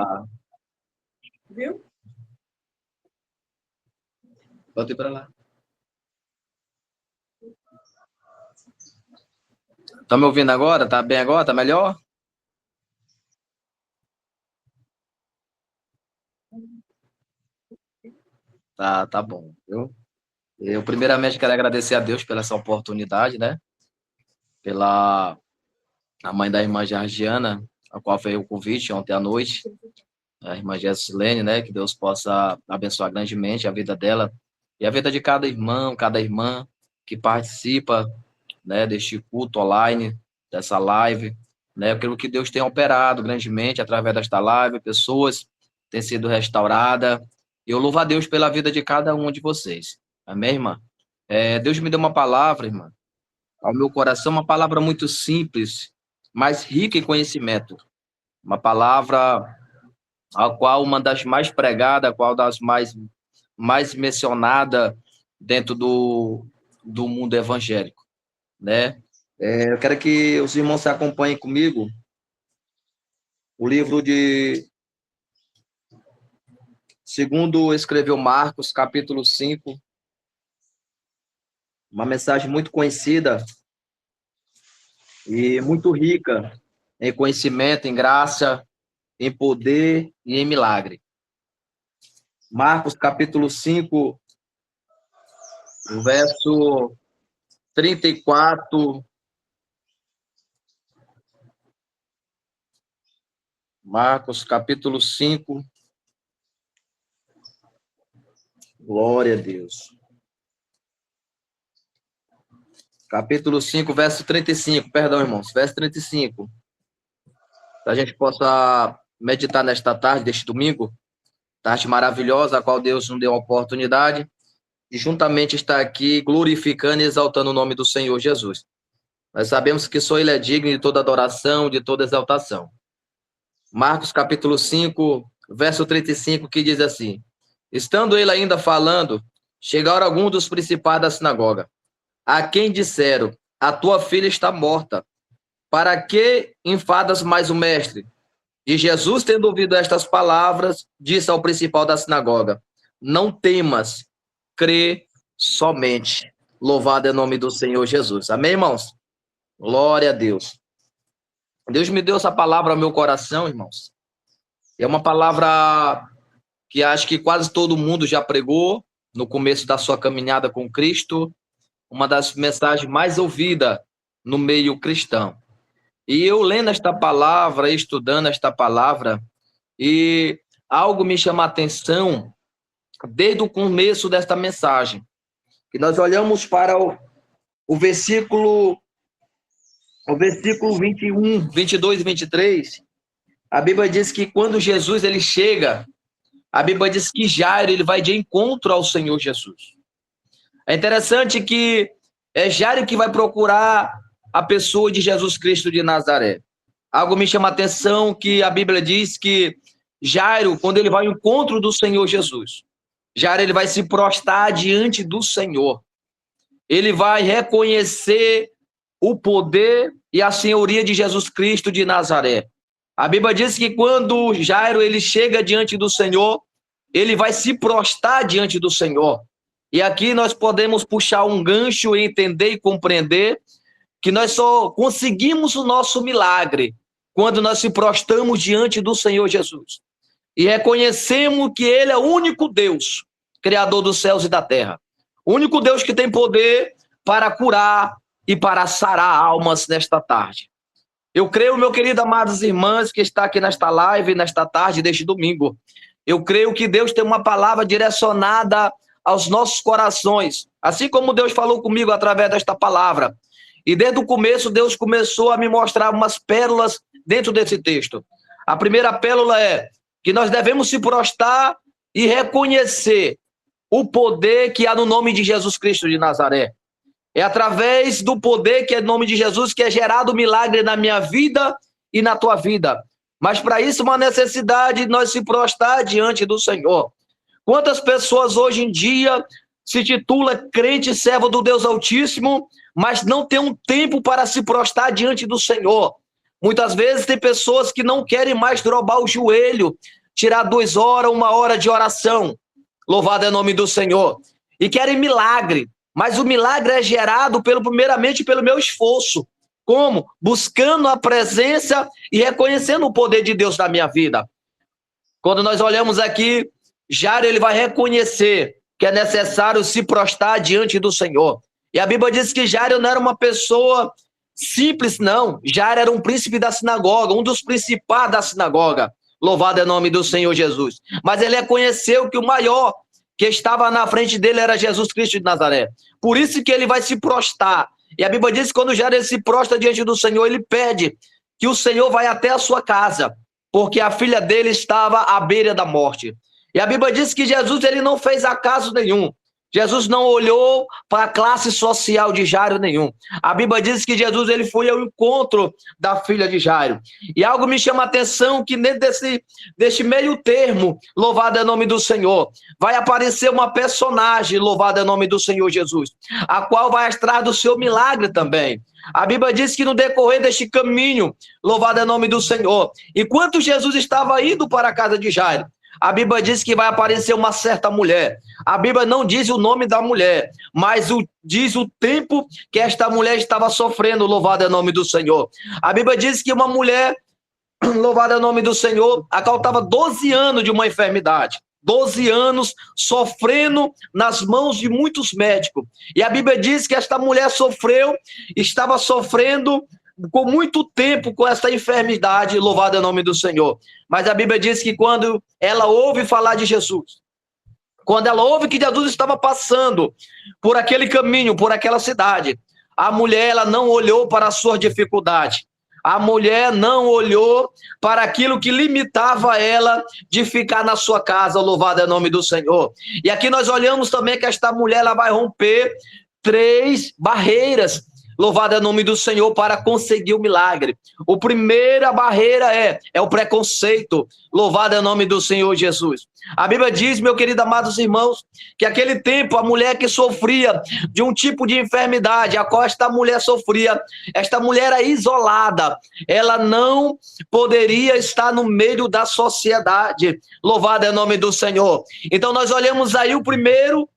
Tá. Viu? Pode ir para lá. Tá me ouvindo agora? Tá bem agora? Tá melhor? Tá bom, viu? Eu, primeiramente, quero agradecer a Deus pela essa oportunidade, né? Pela a mãe da irmã Georgiana, a qual fez o convite ontem à noite, a irmã Gessilene, né? Que Deus possa abençoar grandemente a vida dela e a vida de cada irmão, cada irmã que participa, né, deste culto online, dessa live, né? Aquilo que Deus tem operado grandemente através desta live, pessoas têm sido restauradas. Eu louvo a Deus pela vida de cada um de vocês. Amém, irmã? Deus me deu uma palavra, irmã, ao meu coração, uma palavra muito simples, mas rica em conhecimento. Uma palavra a qual uma das mais pregadas, a qual das mais mencionada dentro do mundo evangélico, né? Eu quero que os irmãos se acompanhem comigo. O livro de segundo escreveu Marcos, capítulo 5, uma mensagem muito conhecida e muito rica em conhecimento, em graça, em poder e em milagre. Marcos, capítulo 5, o verso 34. Marcos, capítulo 5. Glória a Deus. Capítulo 5, verso 35. Perdão, irmãos. Verso 35. Para a gente possa meditar nesta tarde, deste domingo. Tarde maravilhosa, a qual Deus nos deu a oportunidade. E juntamente está aqui glorificando e exaltando o nome do Senhor Jesus. Nós sabemos que só Ele é digno de toda adoração, de toda exaltação. Marcos, capítulo 5, verso 35, que diz assim: estando ele ainda falando, chegaram alguns dos principais da sinagoga, a quem disseram: a tua filha está morta, para que enfadas mais o mestre? E Jesus, tendo ouvido estas palavras, disse ao principal da sinagoga: não temas, crê somente. Louvado é o nome do Senhor Jesus. Amém, irmãos? Glória a Deus. Deus me deu essa palavra ao meu coração, irmãos. É uma palavra que acho que quase todo mundo já pregou no começo da sua caminhada com Cristo, uma das mensagens mais ouvidas no meio cristão. E eu lendo esta palavra, estudando esta palavra, e algo me chama a atenção desde o começo desta mensagem, que nós olhamos para o versículo 21, 22 e 23, a Bíblia diz que quando Jesus ele chega, a Bíblia diz que Jairo ele vai de encontro ao Senhor Jesus. É interessante que é Jairo que vai procurar a pessoa de Jesus Cristo de Nazaré. Algo me chama a atenção que a Bíblia diz que Jairo, quando ele vai ao encontro do Senhor Jesus, Jairo ele vai se prostrar diante do Senhor. Ele vai reconhecer o poder e a senhoria de Jesus Cristo de Nazaré. A Bíblia diz que quando Jairo ele chega diante do Senhor, ele vai se prostrar diante do Senhor. E aqui nós podemos puxar um gancho e entender e compreender que nós só conseguimos o nosso milagre quando nós se prostramos diante do Senhor Jesus. E reconhecemos que Ele é o único Deus, Criador dos céus e da terra. O único Deus que tem poder para curar e para sarar almas nesta tarde. Eu creio, meu querido, amados irmãos, que está aqui nesta live, nesta tarde deste domingo. Eu creio que Deus tem uma palavra direcionada aos nossos corações, assim como Deus falou comigo através desta palavra. E desde o começo, Deus começou a me mostrar umas pérolas dentro desse texto. A primeira pérola é que nós devemos se prostrar e reconhecer o poder que há no nome de Jesus Cristo de Nazaré. É através do poder que é no nome de Jesus que é gerado o milagre na minha vida e na tua vida. Mas para isso uma necessidade de nós se prostrar diante do Senhor. Quantas pessoas hoje em dia se titula crente servo do Deus Altíssimo, mas não tem um tempo para se prostrar diante do Senhor. Muitas vezes tem pessoas que não querem mais dobrar o joelho, tirar 2 horas, 1 hora de oração. Louvado é o nome do Senhor. E querem milagre. Mas o milagre é gerado primeiramente pelo meu esforço. Como? Buscando a presença e reconhecendo o poder de Deus na minha vida. Quando nós olhamos aqui, Jairo ele vai reconhecer que é necessário se prostrar diante do Senhor. E a Bíblia diz que Jairo não era uma pessoa simples, não. Jairo era um príncipe da sinagoga, um dos principais da sinagoga. Louvado é o nome do Senhor Jesus. Mas ele reconheceu que o maior que estava na frente dele era Jesus Cristo de Nazaré. Por isso que ele vai se prostrar. E a Bíblia diz que quando Jairo ele se prostra diante do Senhor, ele pede que o Senhor vá até a sua casa, porque a filha dele estava à beira da morte. E a Bíblia diz que Jesus ele não fez acaso nenhum. Jesus não olhou para a classe social de Jairo nenhum. A Bíblia diz que Jesus ele foi ao encontro da filha de Jairo. E algo me chama a atenção que dentro desse meio termo, louvado é o nome do Senhor, vai aparecer uma personagem, louvado é o nome do Senhor Jesus, a qual vai atrás do seu milagre também. A Bíblia diz que no decorrer deste caminho, louvado é o nome do Senhor, enquanto Jesus estava indo para a casa de Jairo, a Bíblia diz que vai aparecer uma certa mulher. A Bíblia não diz o nome da mulher, mas diz o tempo que esta mulher estava sofrendo, louvado é o nome do Senhor. A Bíblia diz que uma mulher, louvado é o nome do Senhor, a qual estava 12 anos de uma enfermidade. 12 anos sofrendo nas mãos de muitos médicos. E a Bíblia diz que esta mulher estava sofrendo com muito tempo com essa enfermidade, louvado é o nome do Senhor. Mas a Bíblia diz que quando ela ouve falar de Jesus, quando ela ouve que Jesus estava passando por aquele caminho, por aquela cidade, a mulher ela não olhou para a sua dificuldade. A mulher não olhou para aquilo que limitava ela de ficar na sua casa, louvado é o nome do Senhor. E aqui nós olhamos também que esta mulher ela vai romper 3 barreiras, louvado é o nome do Senhor, para conseguir o milagre. A primeira barreira é o preconceito. Louvado é o nome do Senhor Jesus. A Bíblia diz, meu querido, amados irmãos, que aquele tempo a mulher que sofria de um tipo de enfermidade, a qual esta mulher sofria, esta mulher era isolada. Ela não poderia estar no meio da sociedade. Louvado é o nome do Senhor. Então nós olhamos aí o primeiro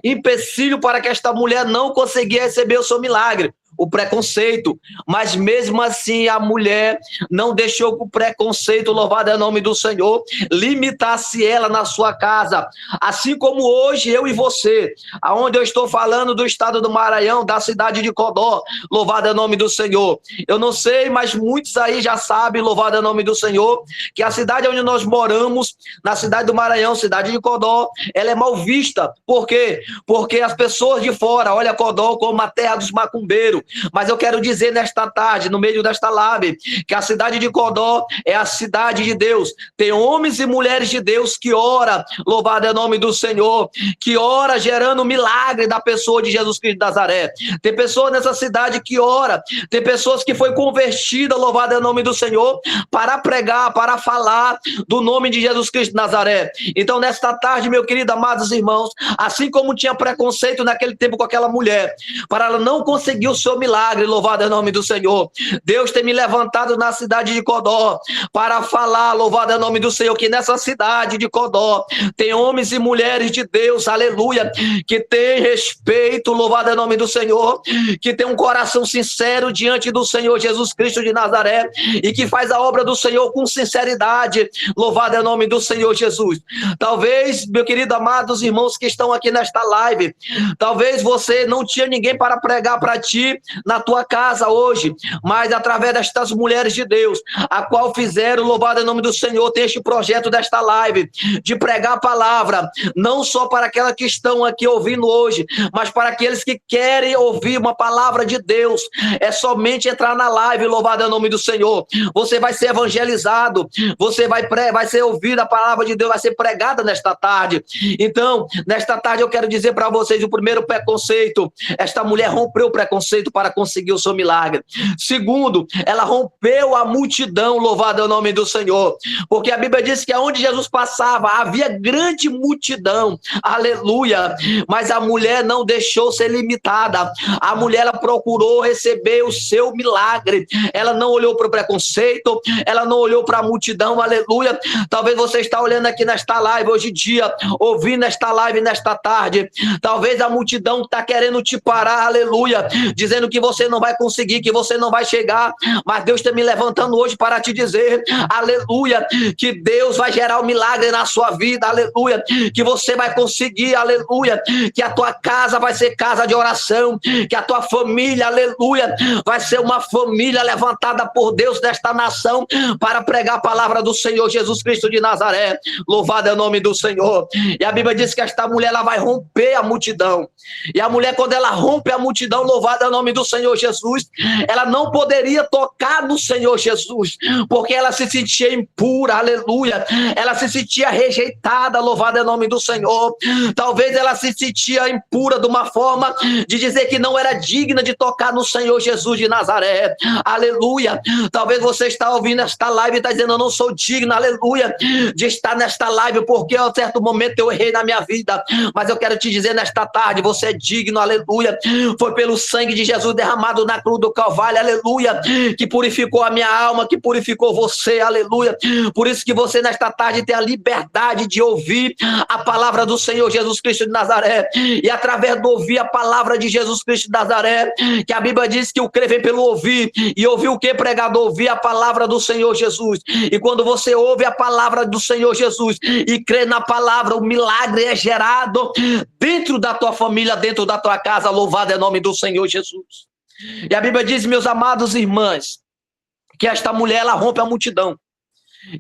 empecilho para que esta mulher não conseguia receber o seu milagre. O preconceito, mas mesmo assim a mulher não deixou que o preconceito, louvado é o nome do Senhor, limitasse ela na sua casa, assim como hoje eu e você, aonde eu estou falando do estado do Maranhão, da cidade de Codó, louvado é o nome do Senhor. Eu não sei, mas muitos aí já sabem, louvado é o nome do Senhor, que a cidade onde nós moramos, na cidade do Maranhão, cidade de Codó, ela é mal vista. Por quê? Porque as pessoas de fora olham Codó como a terra dos macumbeiros. Mas eu quero dizer nesta tarde, no meio desta live, que a cidade de Codó é a cidade de Deus. Tem homens e mulheres de Deus que ora, louvado é o nome do Senhor, que ora gerando o milagre da pessoa de Jesus Cristo de Nazaré. Tem pessoas nessa cidade que ora, tem pessoas que foi convertida, louvado é o nome do Senhor, para pregar, para falar do nome de Jesus Cristo de Nazaré. Então nesta tarde, meu querido, amados irmãos, assim como tinha preconceito naquele tempo com aquela mulher, para ela não conseguir o seu milagre, louvado é o nome do Senhor, Deus tem me levantado na cidade de Codó para falar, louvado é o nome do Senhor, que nessa cidade de Codó tem homens e mulheres de Deus, aleluia, que tem respeito, louvado é o nome do Senhor, que tem um coração sincero diante do Senhor Jesus Cristo de Nazaré e que faz a obra do Senhor com sinceridade, louvado é o nome do Senhor Jesus. Talvez, meu querido, amados irmãos que estão aqui nesta live, talvez você não tinha ninguém para pregar para ti na tua casa hoje, mas através destas mulheres de Deus, a qual fizeram, louvado é o nome do Senhor, tem este projeto desta live, de pregar a palavra, não só para aquelas que estão aqui ouvindo hoje, mas para aqueles que querem ouvir uma palavra de Deus. É somente entrar na live, louvado é o nome do Senhor, você vai ser evangelizado, você vai ser ouvido, a palavra de Deus vai ser pregada nesta tarde. Então, nesta tarde eu quero dizer para vocês, o primeiro preconceito, esta mulher rompeu o preconceito para conseguir o seu milagre. Segundo, ela rompeu a multidão, louvado é o nome do Senhor, porque a Bíblia diz que aonde Jesus passava, havia grande multidão, aleluia, mas a mulher não deixou ser limitada, a mulher ela procurou receber o seu milagre, ela não olhou para o preconceito, ela não olhou para a multidão, aleluia. Talvez você está olhando aqui nesta live hoje em dia, ouvindo esta live nesta tarde, talvez a multidão está querendo te parar, aleluia, dizendo que você não vai conseguir, que você não vai chegar, mas Deus está me levantando hoje para te dizer, aleluia, que Deus vai gerar um milagre na sua vida, aleluia, que você vai conseguir, aleluia, que a tua casa vai ser casa de oração, que a tua família, aleluia, vai ser uma família levantada por Deus desta nação para pregar a palavra do Senhor Jesus Cristo de Nazaré, louvado é o nome do Senhor. E a Bíblia diz que esta mulher ela vai romper a multidão, e a mulher quando ela rompe a multidão, louvado é o nome do Senhor Jesus, ela não poderia tocar no Senhor Jesus, porque ela se sentia impura, aleluia, ela se sentia rejeitada, louvado é o nome do Senhor, talvez ela se sentia impura de uma forma de dizer que não era digna de tocar no Senhor Jesus de Nazaré, aleluia, talvez você está ouvindo esta live e está dizendo, eu não sou digna, aleluia, de estar nesta live, porque a certo momento eu errei na minha vida, mas eu quero te dizer nesta tarde, você é digno, aleluia, foi pelo sangue de Jesus derramado na cruz do Calvário, aleluia, que purificou a minha alma, que purificou você, aleluia, por isso que você nesta tarde tem a liberdade de ouvir a palavra do Senhor Jesus Cristo de Nazaré, e através de ouvir a palavra de Jesus Cristo de Nazaré, que a Bíblia diz que o crer vem pelo ouvir, e ouvir o que, pregador? Ouvir a palavra do Senhor Jesus, e quando você ouve a palavra do Senhor Jesus, e crê na palavra, o milagre é gerado dentro da tua família, dentro da tua casa, louvado é o nome do Senhor Jesus. E a Bíblia diz, meus amados irmãos, que esta mulher, ela rompe a multidão.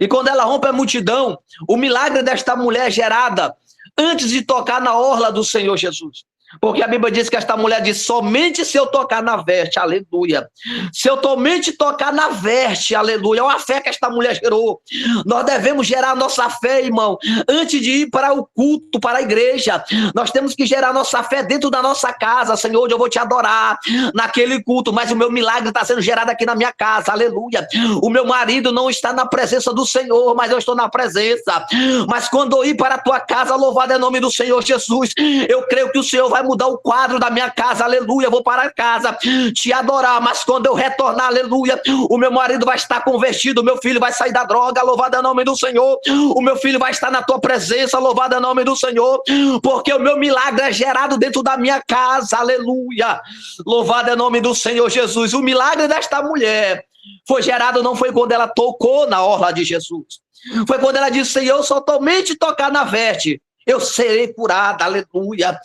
E quando ela rompe a multidão, o milagre desta mulher é gerada antes de tocar na orla do Senhor Jesus. Porque a Bíblia diz que esta mulher diz, somente se eu tocar na veste, aleluia. Se eu somente tocar na veste, aleluia. É uma fé que esta mulher gerou. Nós devemos gerar nossa fé, irmão, antes de ir para o culto, para a igreja. Nós temos que gerar nossa fé dentro da nossa casa. Senhor, hoje eu vou te adorar naquele culto, mas o meu milagre está sendo gerado aqui na minha casa, aleluia. O meu marido não está na presença do Senhor, mas eu estou na presença. Mas quando eu ir para a tua casa, louvado é o nome do Senhor Jesus, eu creio que o Senhor vai mudar o quadro da minha casa, aleluia, eu vou para casa te adorar, mas quando eu retornar, aleluia, o meu marido vai estar convertido, o meu filho vai sair da droga, louvado é o nome do Senhor, o meu filho vai estar na tua presença, louvado é o nome do Senhor, porque o meu milagre é gerado dentro da minha casa, aleluia, louvado é o nome do Senhor Jesus. O milagre desta mulher foi gerado, não foi quando ela tocou na orla de Jesus, foi quando ela disse, Senhor, só somente tocar na veste eu serei curada, aleluia.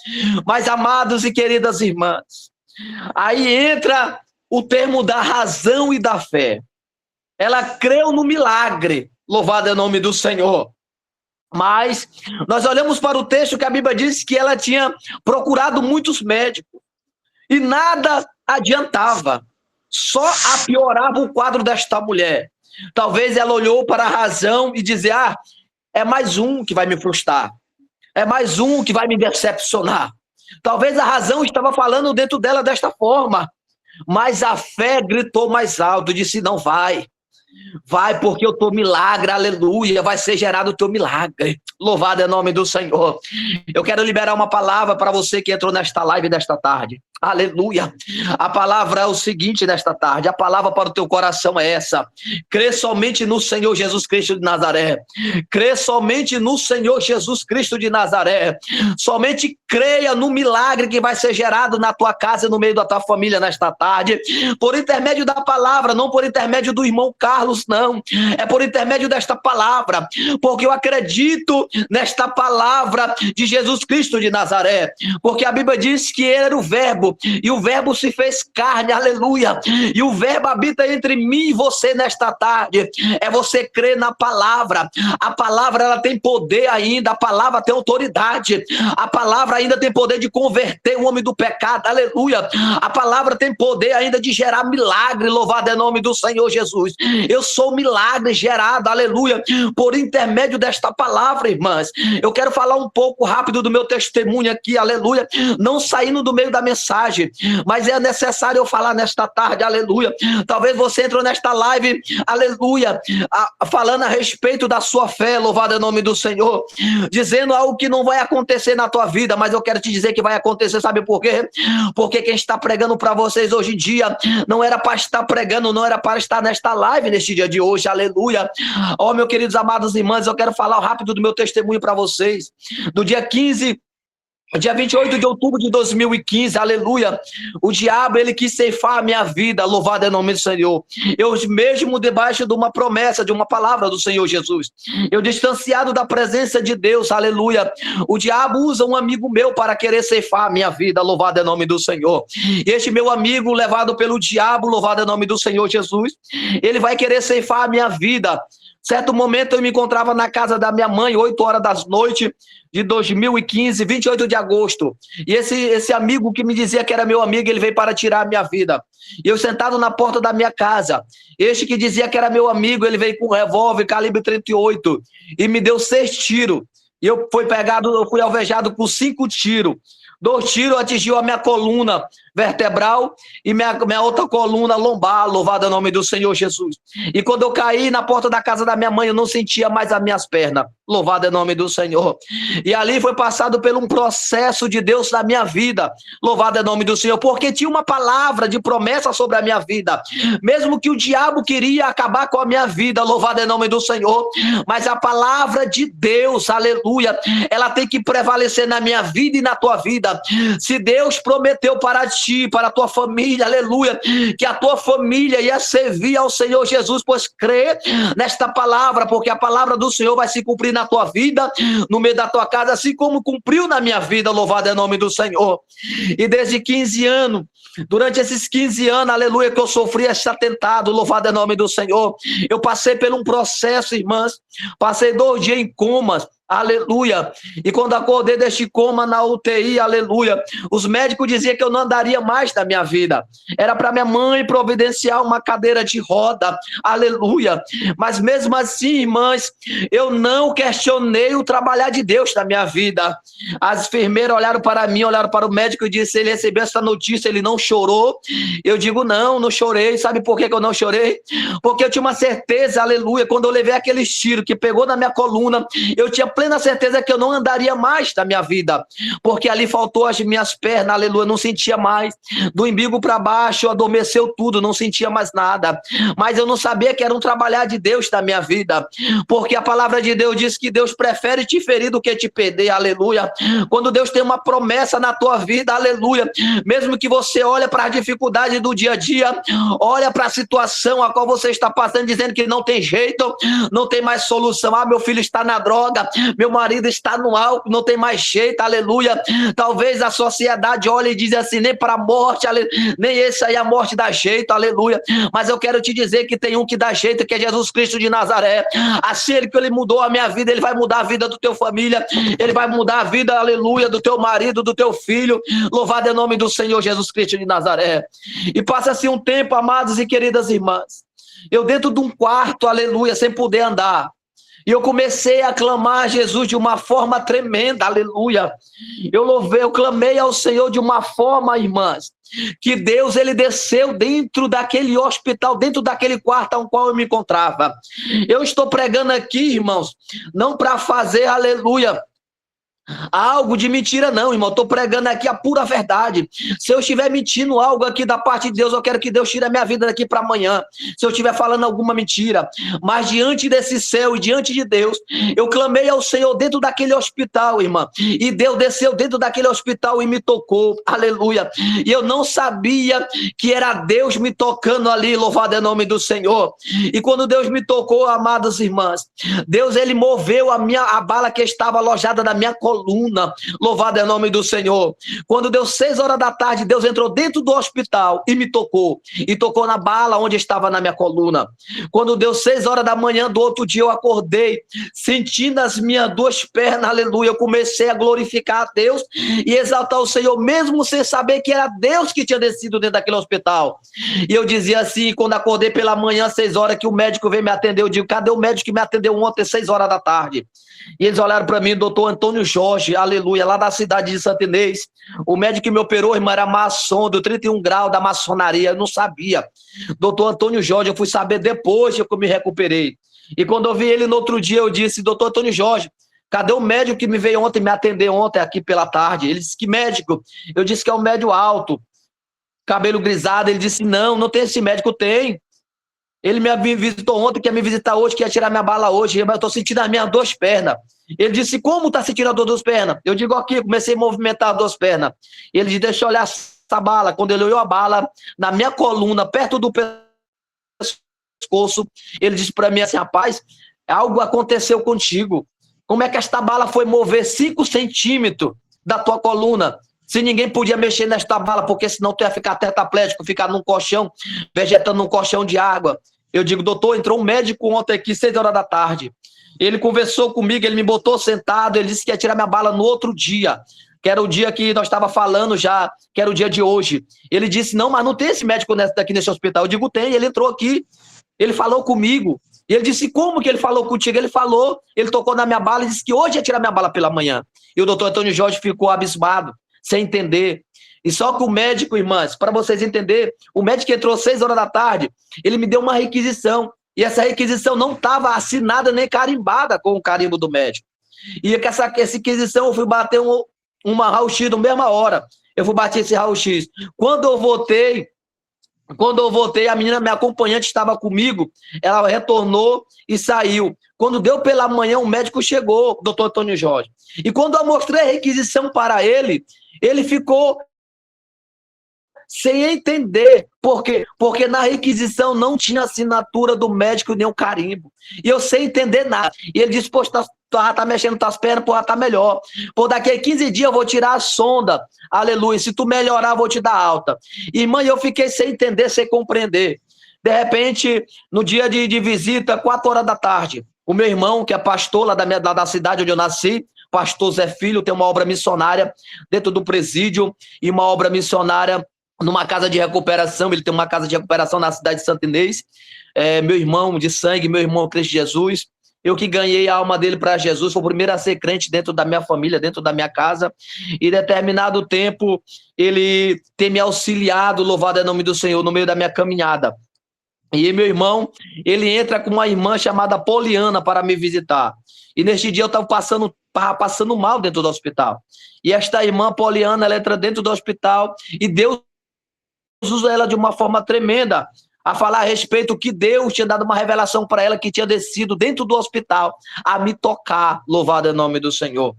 Mas, amados e queridas irmãs, aí entra o termo da razão e da fé. Ela creu no milagre, louvado é o nome do Senhor. Mas nós olhamos para o texto que a Bíblia diz que ela tinha procurado muitos médicos e nada adiantava, só apiorava o quadro desta mulher. Talvez ela olhou para a razão e dizia, é mais um que vai me frustrar. É mais um que vai me decepcionar. Talvez a razão estava falando dentro dela desta forma, mas a fé gritou mais alto, disse, não vai. Vai porque eu estou milagre, aleluia, vai ser gerado o teu milagre. Louvado é o nome do Senhor. Eu quero liberar uma palavra para você que entrou nesta live desta tarde. Aleluia. A palavra é o seguinte nesta tarde, a palavra para o teu coração é essa. Crê somente no Senhor Jesus Cristo de Nazaré. Crê somente no Senhor Jesus Cristo de Nazaré. Somente creia no milagre que vai ser gerado na tua casa e no meio da tua família nesta tarde. Por intermédio da palavra, não por intermédio do irmão Carlos, não. É por intermédio desta palavra. Porque eu acredito nesta palavra de Jesus Cristo de Nazaré. Porque a Bíblia diz que ele era o verbo. E o verbo se fez carne, aleluia, e o verbo habita entre mim e você nesta tarde. É você crer na palavra. A palavra ela tem poder ainda, a palavra tem autoridade, a palavra ainda tem poder de converter o homem do pecado, aleluia. A palavra tem poder ainda de gerar milagre, louvado é o nome do Senhor Jesus. Eu sou milagre gerado, aleluia, por intermédio desta palavra, irmãs. Eu quero falar um pouco rápido do meu testemunho aqui, aleluia, não saindo do meio da mensagem, mensagem, mas é necessário eu falar nesta tarde, aleluia. Talvez você entrou nesta live, aleluia, falando a respeito da sua fé, louvado é o nome do Senhor, dizendo algo que não vai acontecer na tua vida, mas eu quero te dizer que vai acontecer, sabe por quê? Porque quem está pregando para vocês hoje em dia, não era para estar pregando, não era para estar nesta live neste dia de hoje, aleluia. Ó, meus queridos amados irmãos, eu quero falar rápido do meu testemunho para vocês, do dia 28 de outubro de 2015, aleluia, o diabo, ele quis ceifar a minha vida, louvado é o nome do Senhor, eu mesmo debaixo de uma promessa, de uma palavra do Senhor Jesus, eu distanciado da presença de Deus, aleluia, o diabo usa um amigo meu para querer ceifar a minha vida, louvado é o nome do Senhor, e este meu amigo, levado pelo diabo, louvado é o nome do Senhor Jesus, ele vai querer ceifar a minha vida. Certo momento eu me encontrava na casa da minha mãe, 8 horas da noite de 2015, 28 de agosto. E esse amigo que me dizia que era meu amigo, ele veio para tirar a minha vida. E eu sentado na porta da minha casa. Este que dizia que era meu amigo, ele veio com um revólver calibre 38 e me deu 6 tiros. E eu fui alvejado com 5 tiros. 2 tiros atingiu a minha coluna vertebral e minha outra coluna lombar, louvado é o nome do Senhor Jesus. E quando eu caí na porta da casa da minha mãe, eu não sentia mais as minhas pernas, louvado é o nome do Senhor. E ali foi passado por um processo de Deus na minha vida, louvado é o nome do Senhor, porque tinha uma palavra de promessa sobre a minha vida, mesmo que o diabo queria acabar com a minha vida, louvado é o nome do Senhor, mas a palavra de Deus, aleluia, ela tem que prevalecer na minha vida e na tua vida. Se Deus prometeu para ti, para a tua família, aleluia, que a tua família ia servir ao Senhor Jesus, pois crê nesta palavra, porque a palavra do Senhor vai se cumprir na tua vida, no meio da tua casa, assim como cumpriu na minha vida, louvado é o nome do Senhor. E desde 15 anos, durante esses 15 anos, aleluia, que eu sofri esse atentado, louvado é o nome do Senhor, eu passei por um processo, irmãs, passei 2 dias em comas, aleluia, e quando acordei deste coma na UTI, aleluia, os médicos diziam que eu não andaria mais na minha vida, era para minha mãe providenciar uma cadeira de roda, aleluia, mas mesmo assim, irmãs, eu não questionei o trabalhar de Deus na minha vida. As enfermeiras olharam para mim, olharam para o médico e disse, ele recebeu essa notícia, ele não chorou? Eu digo, não chorei. Sabe por que eu não chorei? Porque eu tinha uma certeza, aleluia, quando eu levei aqueles tiros que pegou na minha coluna, eu tinha plena certeza que eu não andaria mais na minha vida, porque ali faltou as minhas pernas, aleluia, não sentia mais, do umbigo para baixo, adormeceu tudo, não sentia mais nada, mas eu não sabia que era um trabalhar de Deus na minha vida, porque a palavra de Deus diz que Deus prefere te ferir do que te perder, aleluia, quando Deus tem uma promessa na tua vida, aleluia, mesmo que você olhe para a dificuldade do dia a dia, olha para a situação a qual você está passando, dizendo que não tem jeito, não tem mais solução, meu filho está na droga, meu marido está no álcool, não tem mais jeito, aleluia, talvez a sociedade olhe e diz assim, nem para a morte, nem esse aí a morte dá jeito, aleluia, mas eu quero te dizer que tem um que dá jeito, que é Jesus Cristo de Nazaré, assim que ele mudou a minha vida, ele vai mudar a vida do teu família, ele vai mudar a vida, aleluia, do teu marido, do teu filho, louvado é o nome do Senhor Jesus Cristo de Nazaré. E passa-se um tempo, amados e queridas irmãs, eu dentro de um quarto, aleluia, sem poder andar, e eu comecei a clamar a Jesus de uma forma tremenda, aleluia. Eu clamei ao Senhor de uma forma, irmãs, que Deus, ele desceu dentro daquele hospital, dentro daquele quarto ao qual eu me encontrava. Eu estou pregando aqui, irmãos, não para fazer, aleluia, algo de mentira não, irmão, estou pregando aqui a pura verdade. Se eu estiver mentindo algo aqui da parte de Deus, eu quero que Deus tire a minha vida daqui para amanhã, se eu estiver falando alguma mentira, mas diante desse céu e diante de Deus, eu clamei ao Senhor dentro daquele hospital, irmã, e Deus desceu dentro daquele hospital e me tocou, aleluia, e eu não sabia que era Deus me tocando ali, louvado é o nome do Senhor. E quando Deus me tocou, amadas irmãs, Deus, ele moveu a bala que estava alojada na minha coluna, louvado é o nome do Senhor. Quando deu 6 horas da tarde, Deus entrou dentro do hospital e me tocou, e tocou na bala onde estava na minha coluna. Quando deu 6 horas da manhã do outro dia, eu acordei, sentindo as minhas 2 pernas, aleluia, eu comecei a glorificar a Deus e exaltar o Senhor, mesmo sem saber que era Deus que tinha descido dentro daquele hospital. E eu dizia assim, quando acordei pela manhã, 6 horas, que o médico veio me atender, eu digo, cadê o médico que me atendeu ontem, 6 horas da tarde? E eles olharam para mim, doutor Antônio Jó, Jorge, aleluia, lá da cidade de Santa Inês. O médico que me operou, irmão, era maçom, deu 31 graus da maçonaria, eu não sabia. Doutor Antônio Jorge, eu fui saber depois que eu me recuperei. E quando eu vi ele no outro dia, eu disse, doutor Antônio Jorge, cadê o médico que me veio ontem me atender ontem aqui pela tarde? Ele disse, que médico? Eu disse que é um médio alto, cabelo grisado. Ele disse, não tem esse médico, tem. Ele me visitou ontem, quer me visitar hoje, quer tirar minha bala hoje, eu estou sentindo as minhas 2 pernas. Ele disse, como está sentindo as 2 pernas? Eu digo aqui, comecei a movimentar as 2 pernas. Ele disse, deixa eu olhar essa bala. Quando ele olhou a bala, na minha coluna, perto do pescoço, ele disse para mim assim, rapaz, algo aconteceu contigo. Como é que esta bala foi mover 5 centímetros da tua coluna? Se ninguém podia mexer nesta bala, porque senão tu ia ficar tetraplégico, ficar num colchão, vegetando num colchão de água. Eu digo, doutor, entrou um médico ontem aqui, 6 horas da tarde. Ele conversou comigo, ele me botou sentado, ele disse que ia tirar minha bala no outro dia, que era o dia que nós estávamos falando já, que era o dia de hoje. Ele disse, não, mas não tem esse médico aqui nesse hospital. Eu digo, tem. Ele entrou aqui, ele falou comigo. E ele disse, como que ele falou contigo? Ele falou, ele tocou na minha bala e disse que hoje ia tirar minha bala pela manhã. E o doutor Antônio Jorge ficou abismado, sem entender. E só que o médico, irmãs, para vocês entenderem, o médico entrou 6 horas da tarde, ele me deu uma requisição. E essa requisição não estava assinada nem carimbada com o carimbo do médico. E com essa requisição eu fui bater uma raio-x na mesma hora. Eu fui bater esse raio-x. Quando eu voltei, a menina, minha acompanhante, estava comigo, ela retornou e saiu. Quando deu pela manhã, o médico chegou, o doutor Antônio Jorge. E quando eu mostrei a requisição para ele, ele ficou sem entender. Por quê? Porque na requisição não tinha assinatura do médico nem o carimbo. E eu sem entender nada. E ele disse, pô, tá mexendo tuas pernas, pô, tá melhor. Pô, daqui a 15 dias eu vou tirar a sonda. Aleluia. Se tu melhorar, eu vou te dar alta. Irmã, eu fiquei sem entender, sem compreender. De repente, no dia de visita, 4 horas da tarde, o meu irmão, que é pastor lá da cidade onde eu nasci, pastor Zé Filho, tem uma obra missionária dentro do presídio e uma obra missionária numa casa de recuperação. Ele tem uma casa de recuperação na cidade de Santa Inês. Meu irmão de sangue, meu irmão Cristo Jesus. Eu que ganhei a alma dele para Jesus, fui o primeiro a ser crente dentro da minha família, dentro da minha casa. E determinado tempo, ele tem me auxiliado, louvado é o nome do Senhor, no meio da minha caminhada. E meu irmão, ele entra com uma irmã chamada Poliana para me visitar. E neste dia eu estava passando mal dentro do hospital. E esta irmã Poliana, ela entra dentro do hospital e Deus usa ela de uma forma tremenda a falar a respeito que Deus tinha dado uma revelação para ela, que tinha descido dentro do hospital a me tocar, louvado é o nome do Senhor.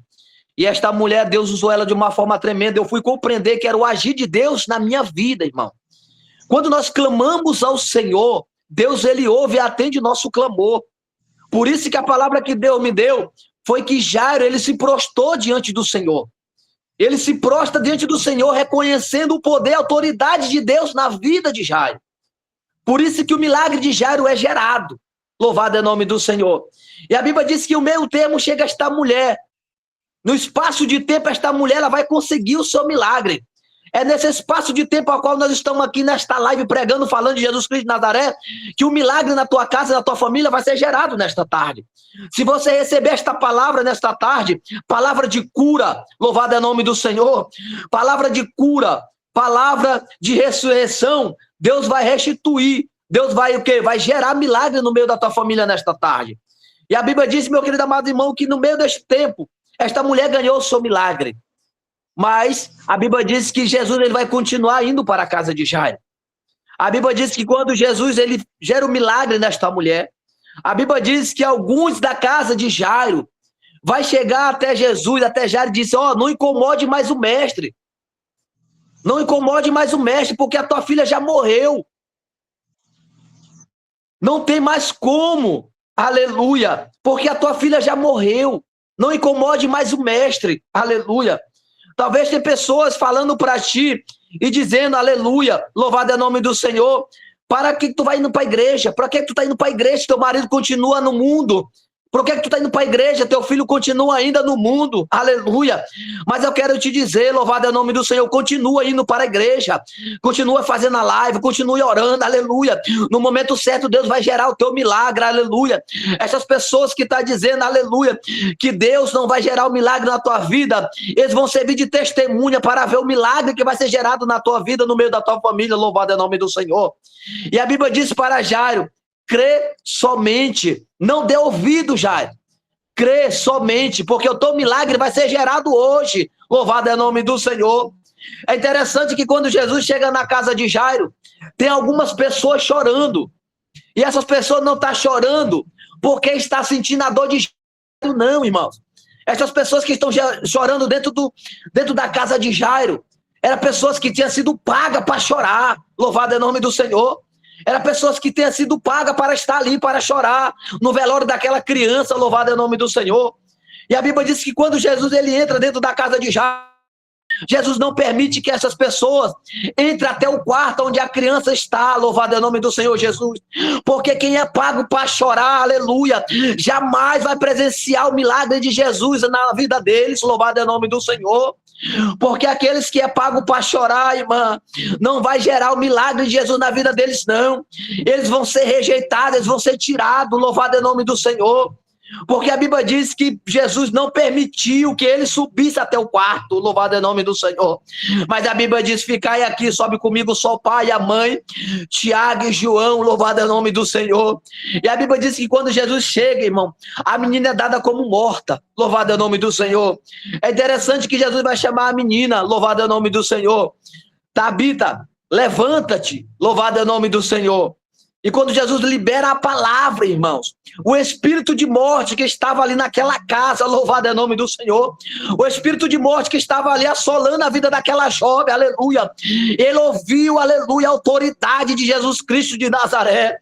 E esta mulher, Deus usou ela de uma forma tremenda. Eu fui compreender que era o agir de Deus na minha vida, irmão. Quando nós clamamos ao Senhor, Deus, ele ouve e atende nosso clamor. Por isso que a palavra que Deus me deu foi que Jairo, ele se prostrou diante do Senhor. Ele se prostra diante do Senhor, reconhecendo o poder e a autoridade de Deus na vida de Jairo. Por isso que o milagre de Jairo é gerado. Louvado é o nome do Senhor. E a Bíblia diz que o meio termo chega a esta mulher. No espaço de tempo, esta mulher ela vai conseguir o seu milagre. É nesse espaço de tempo ao qual nós estamos aqui nesta live pregando, falando de Jesus Cristo de Nazaré, que o milagre na tua casa, na tua família vai ser gerado nesta tarde. Se você receber esta palavra nesta tarde, palavra de cura, louvado é o nome do Senhor, palavra de cura, palavra de ressurreição, Deus vai restituir, Deus vai o quê? Vai gerar milagre no meio da tua família nesta tarde. E a Bíblia diz, meu querido amado irmão, que no meio deste tempo, esta mulher ganhou o seu milagre. Mas a Bíblia diz que Jesus ele vai continuar indo para a casa de Jairo. A Bíblia diz que quando Jesus ele gera um milagre nesta mulher, a Bíblia diz que alguns da casa de Jairo vai chegar até Jesus, até Jairo e diz, não incomode mais o mestre. Não incomode mais o mestre, porque a tua filha já morreu. Não tem mais como, aleluia, porque a tua filha já morreu. Não incomode mais o mestre, aleluia. Talvez tem pessoas falando para ti e dizendo, aleluia, louvado é o nome do Senhor. Para que tu vai indo para a igreja? Para que tu tá indo para a igreja? Teu marido continua no mundo. Por que tu está indo para a igreja? Teu filho continua ainda no mundo, aleluia. Mas eu quero te dizer, louvado é o nome do Senhor, continua indo para a igreja, continua fazendo a live, continue orando, aleluia. No momento certo, Deus vai gerar o teu milagre, aleluia. Essas pessoas que estão dizendo, aleluia, que Deus não vai gerar o milagre na tua vida, eles vão servir de testemunha para ver o milagre que vai ser gerado na tua vida, no meio da tua família, louvado é o nome do Senhor. E a Bíblia diz para Jairo, crê somente, não dê ouvido, Jairo, crê somente, porque o teu milagre vai ser gerado hoje, louvado é o nome do Senhor. É interessante que quando Jesus chega na casa de Jairo, tem algumas pessoas chorando, e essas pessoas não estão chorando porque está sentindo a dor de Jairo, não, irmãos. Essas pessoas que estão chorando dentro da casa de Jairo, eram pessoas que tinham sido pagas para chorar, louvado é o nome do Senhor. Eram pessoas que tinham sido pagas para estar ali, para chorar, no velório daquela criança, louvado é o nome do Senhor. E a Bíblia diz que quando Jesus ele entra dentro da casa de Jairo, Jesus não permite que essas pessoas entrem até o quarto onde a criança está, louvado é o nome do Senhor Jesus, porque quem é pago para chorar, aleluia, jamais vai presenciar o milagre de Jesus na vida deles, louvado é o nome do Senhor. Porque aqueles que é pago para chorar, irmã, não vai gerar o milagre de Jesus na vida deles, não. Eles vão ser rejeitados, eles vão ser tirados, louvado é o nome do Senhor. Porque a Bíblia diz que Jesus não permitiu que ele subisse até o quarto, louvado é o nome do Senhor. Mas a Bíblia diz, ficai aqui, sobe comigo só o pai e a mãe, Tiago e João, louvado é o nome do Senhor. E a Bíblia diz que quando Jesus chega, irmão, a menina é dada como morta, louvado é o nome do Senhor. É interessante que Jesus vai chamar a menina, louvado é o nome do Senhor. Tabita, levanta-te, louvado é o nome do Senhor. E quando Jesus libera a palavra, irmãos, o espírito de morte que estava ali naquela casa, louvado é o nome do Senhor, o espírito de morte que estava ali assolando a vida daquela jovem, aleluia, ele ouviu, aleluia, a autoridade de Jesus Cristo de Nazaré,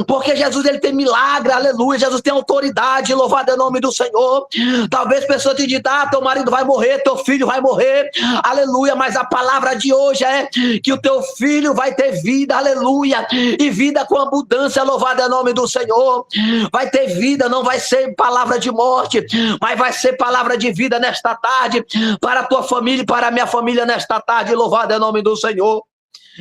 porque Jesus ele tem milagre, aleluia, Jesus tem autoridade, louvado é o nome do Senhor. Talvez pessoas te digam, teu marido vai morrer, teu filho vai morrer, aleluia, mas a palavra de hoje é que o teu filho vai ter vida, aleluia, e vida com abundância, louvado é o nome do Senhor. Vai ter vida, não vai ser palavra de morte, mas vai ser palavra de vida nesta tarde, para a tua família e para a minha família nesta tarde, louvado é o nome do Senhor.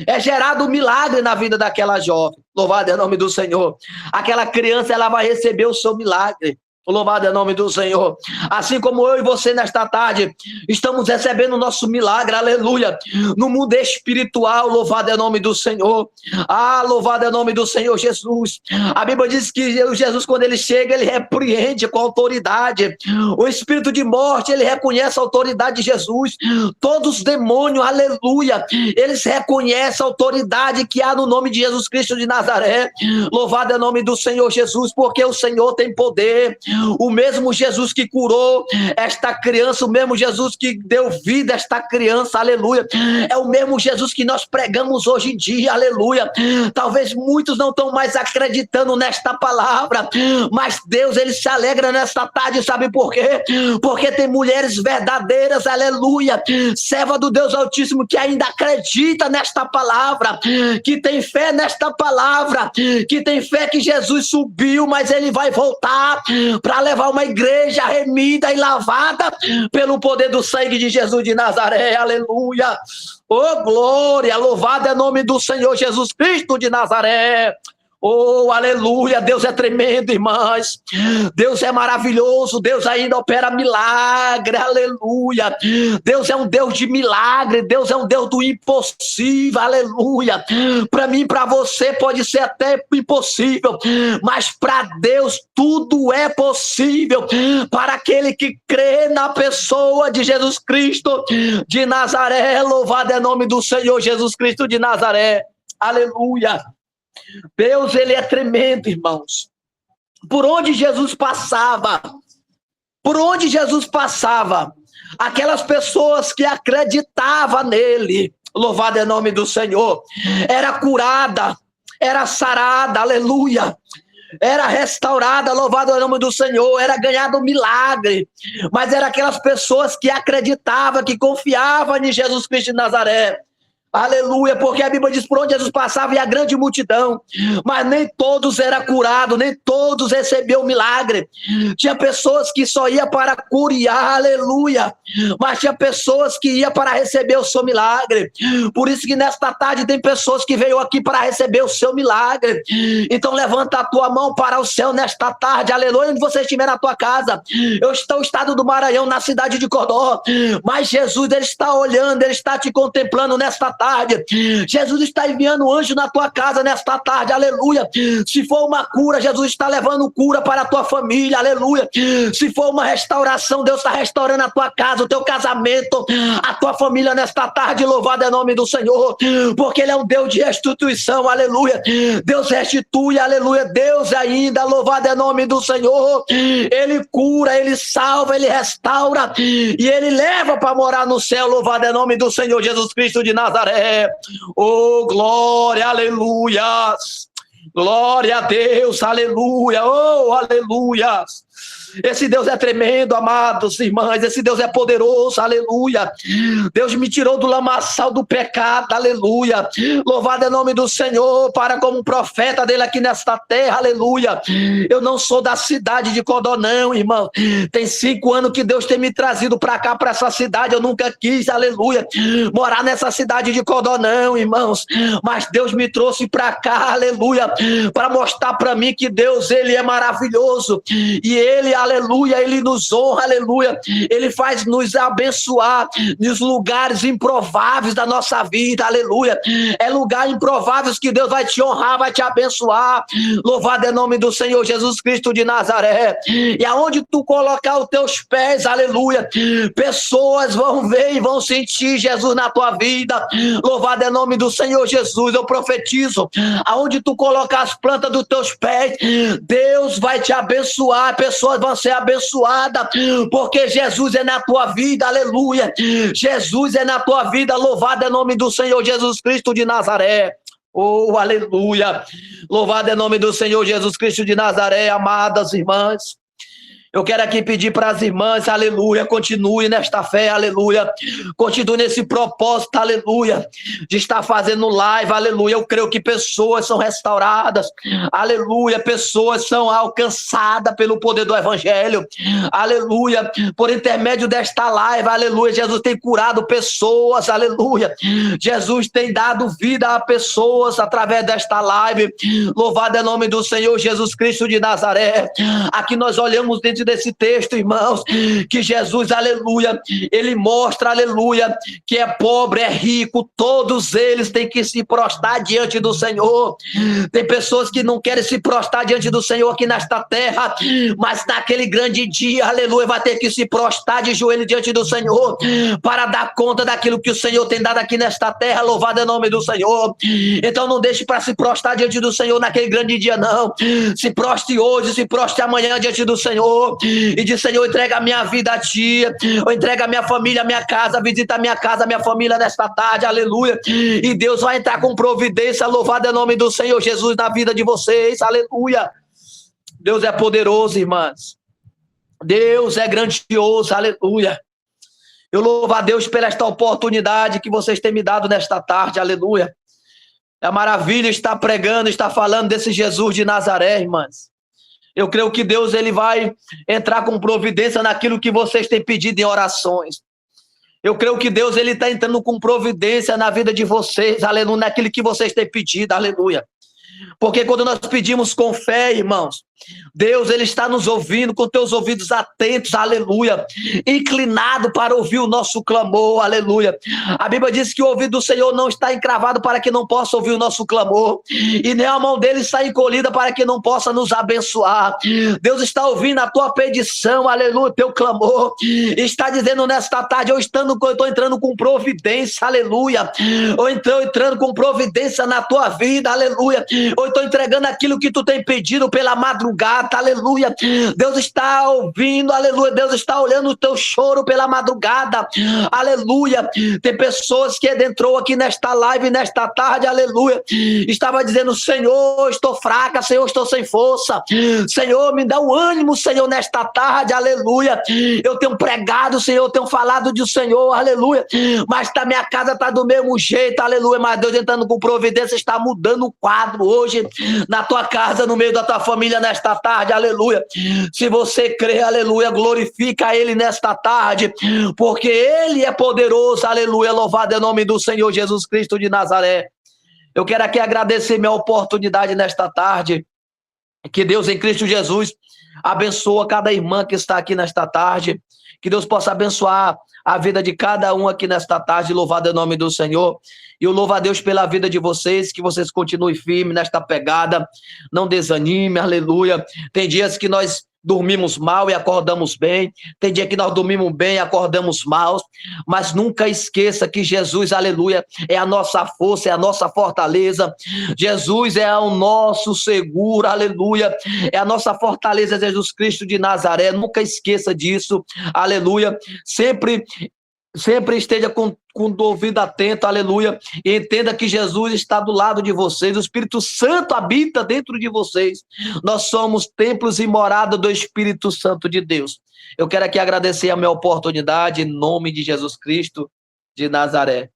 É gerado um milagre na vida daquela jovem, louvado é o nome do Senhor. Aquela criança, ela vai receber o seu milagre. Louvado é o nome do Senhor. Assim como eu e você nesta tarde estamos recebendo o nosso milagre, aleluia, no mundo espiritual, louvado é o nome do Senhor. Louvado é o nome do Senhor Jesus. A Bíblia diz que Jesus, quando ele chega, ele repreende com autoridade. O espírito de morte, ele reconhece a autoridade de Jesus. Todos os demônios, aleluia, eles reconhecem a autoridade que há no nome de Jesus Cristo de Nazaré. Louvado é o nome do Senhor Jesus, porque o Senhor tem poder. O mesmo Jesus que curou esta criança, o mesmo Jesus que deu vida a esta criança, aleluia, é o mesmo Jesus que nós pregamos hoje em dia, aleluia. Talvez muitos não estão mais acreditando nesta palavra, mas Deus, ele se alegra nesta tarde, sabe por quê? Porque tem mulheres verdadeiras, aleluia, serva do Deus Altíssimo, que ainda acredita nesta palavra, que tem fé nesta palavra, que tem fé que Jesus subiu, mas ele vai voltar para levar uma igreja remida e lavada pelo poder do sangue de Jesus de Nazaré, aleluia. Oh, glória, louvado é o nome do Senhor Jesus Cristo de Nazaré. Oh, aleluia, Deus é tremendo, irmãs. Deus é maravilhoso, Deus ainda opera milagre, aleluia. Deus é um Deus de milagre, Deus é um Deus do impossível, aleluia. Para mim, para você, pode ser até impossível, mas para Deus tudo é possível. Para aquele que crê na pessoa de Jesus Cristo de Nazaré, louvado é o nome do Senhor Jesus Cristo de Nazaré, aleluia. Deus, ele é tremendo, irmãos. Por onde Jesus passava, aquelas pessoas que acreditavam nele, louvado é o nome do Senhor, era curada, era sarada, aleluia, era restaurada, louvado é o nome do Senhor, era ganhado um milagre, mas eram aquelas pessoas que acreditavam, que confiavam em Jesus Cristo de Nazaré. Aleluia, porque a Bíblia diz por onde Jesus passava e a grande multidão, mas nem todos eram curados, nem todos recebiam milagre. Tinha pessoas que só iam para curiar, aleluia, mas tinha pessoas que iam para receber o seu milagre. Por isso que nesta tarde tem pessoas que veio aqui para receber o seu milagre. Então levanta a tua mão para o céu nesta tarde, aleluia, onde você estiver na tua casa. Eu estou no estado do Maranhão, na cidade de Codó, mas Jesus, ele está olhando, ele está te contemplando nesta tarde. Jesus está enviando um anjo na tua casa nesta tarde, aleluia. Se for uma cura, Jesus está levando cura para a tua família, aleluia. Se for uma restauração, Deus está restaurando a tua casa, o teu casamento, a tua família nesta tarde. Louvado é o nome do Senhor, porque ele é um Deus de restituição, aleluia. Deus restitui, aleluia. Deus ainda, louvado é o nome do Senhor. Ele cura, ele salva, ele restaura e ele leva para morar no céu. Louvado é o nome do Senhor Jesus Cristo de Nazaré. Oh, glória, aleluia. Glória a Deus, aleluia. Oh, aleluia. Esse Deus é tremendo, amados irmãs. Esse Deus é poderoso, aleluia. Deus me tirou do lamaçal do pecado, aleluia. Louvado é o nome do Senhor, para como profeta dele aqui nesta terra, aleluia. Eu não sou da cidade de Codó, não, irmão. Tem 5 anos que Deus tem me trazido para cá, para essa cidade. Eu nunca quis, aleluia, morar nessa cidade de Codó, não, irmãos. Mas Deus me trouxe para cá, aleluia, para mostrar para mim que Deus, ele é maravilhoso. E ele, aleluia, ele nos honra, aleluia, ele faz nos abençoar nos lugares improváveis da nossa vida, aleluia. É lugar improváveis que Deus vai te honrar, vai te abençoar. Louvado é o nome do Senhor Jesus Cristo de Nazaré. E aonde tu colocar os teus pés, aleluia, pessoas vão ver e vão sentir Jesus na tua vida. Louvado é o nome do Senhor Jesus. Eu profetizo, aonde tu colocar as plantas dos teus pés, Deus vai te abençoar, pessoas vão ser abençoadas, porque Jesus é na tua vida, aleluia. Jesus é na tua vida. Louvado é o nome do Senhor Jesus Cristo de Nazaré. Oh, aleluia. Louvado é o nome do Senhor Jesus Cristo de Nazaré, amadas irmãs. Eu quero aqui pedir para as irmãs, aleluia, continue nesta fé, aleluia, continue nesse propósito, aleluia, de estar fazendo live, aleluia. Eu creio que pessoas são restauradas, aleluia, pessoas são alcançadas pelo poder do evangelho, aleluia, por intermédio desta live, aleluia. Jesus tem curado pessoas, aleluia. Jesus tem dado vida a pessoas através desta live. Louvado é o nome do Senhor Jesus Cristo de Nazaré. Aqui nós olhamos dentro desse texto, irmãos, que Jesus, aleluia, ele mostra, aleluia, que é pobre, é rico, todos eles têm que se prostrar diante do Senhor. Tem pessoas que não querem se prostrar diante do Senhor aqui nesta terra, mas naquele grande dia, aleluia, vai ter que se prostrar de joelho diante do Senhor, para dar conta daquilo que o Senhor tem dado aqui nesta terra. Louvado é o nome do Senhor. Então não deixe para se prostrar diante do Senhor naquele grande dia, não. Se prostre hoje, se prostre amanhã diante do Senhor, e diz: Senhor, entrega a minha vida a ti, ou entrega a minha família, a minha casa, visita a minha casa, a minha família nesta tarde, aleluia, e Deus vai entrar com providência. Louvado é o nome do Senhor Jesus na vida de vocês, aleluia. Deus é poderoso, irmãs, Deus é grandioso, aleluia. Eu louvo a Deus pela esta oportunidade que vocês têm me dado nesta tarde, aleluia. É maravilha estar pregando, estar falando desse Jesus de Nazaré, irmãs. Eu creio que Deus, ele vai entrar com providência naquilo que vocês têm pedido em orações. Eu creio que Deus, ele está entrando com providência na vida de vocês, aleluia, naquilo que vocês têm pedido, aleluia. Porque quando nós pedimos com fé, irmãos, Deus, ele está nos ouvindo com teus ouvidos atentos, aleluia, inclinado para ouvir o nosso clamor, aleluia. A Bíblia diz que o ouvido do Senhor não está encravado para que não possa ouvir o nosso clamor, e nem a mão dele está encolhida para que não possa nos abençoar. Deus está ouvindo a tua petição, aleluia, teu clamor, está dizendo nesta tarde: eu estou entrando com providência, aleluia, eu estou entrando com providência na tua vida, aleluia. ou estou entregando aquilo que tu tem pedido pela madrugada, aleluia. Deus está ouvindo, aleluia. Deus está olhando o teu choro pela madrugada, aleluia. Tem pessoas que entrou aqui nesta live, nesta tarde, aleluia, estava dizendo: Senhor, estou fraca, Senhor, estou sem força, Senhor, me dá um ânimo, Senhor, nesta tarde, aleluia. Eu tenho pregado, Senhor, eu tenho falado do Senhor, aleluia, mas a minha casa está do mesmo jeito, aleluia. Mas Deus entrando com providência, está mudando o quadro hoje na tua casa, no meio da tua família nesta tarde, aleluia. Se você crê, aleluia, glorifica Ele nesta tarde, porque Ele é poderoso, aleluia. Louvado é o nome do Senhor Jesus Cristo de Nazaré. Eu quero aqui agradecer minha oportunidade nesta tarde. Que Deus em Cristo Jesus abençoa cada irmã que está aqui nesta tarde. Que Deus possa abençoar a vida de cada um aqui nesta tarde. Louvado é o nome do Senhor. E eu louvo a Deus pela vida de vocês, que vocês continuem firmes nesta pegada. Não desanime, aleluia. Tem dias que nós dormimos mal e acordamos bem. Tem dia que nós dormimos bem e acordamos mal. Mas nunca esqueça que Jesus, aleluia, é a nossa força, é a nossa fortaleza. Jesus é o nosso seguro, aleluia. É a nossa fortaleza, Jesus Cristo de Nazaré. Nunca esqueça disso, aleluia. Sempre esteja com o ouvido atento, aleluia, e entenda que Jesus está do lado de vocês, o Espírito Santo habita dentro de vocês. Nós somos templos e morada do Espírito Santo de Deus. Eu quero aqui agradecer a minha oportunidade, em nome de Jesus Cristo de Nazaré.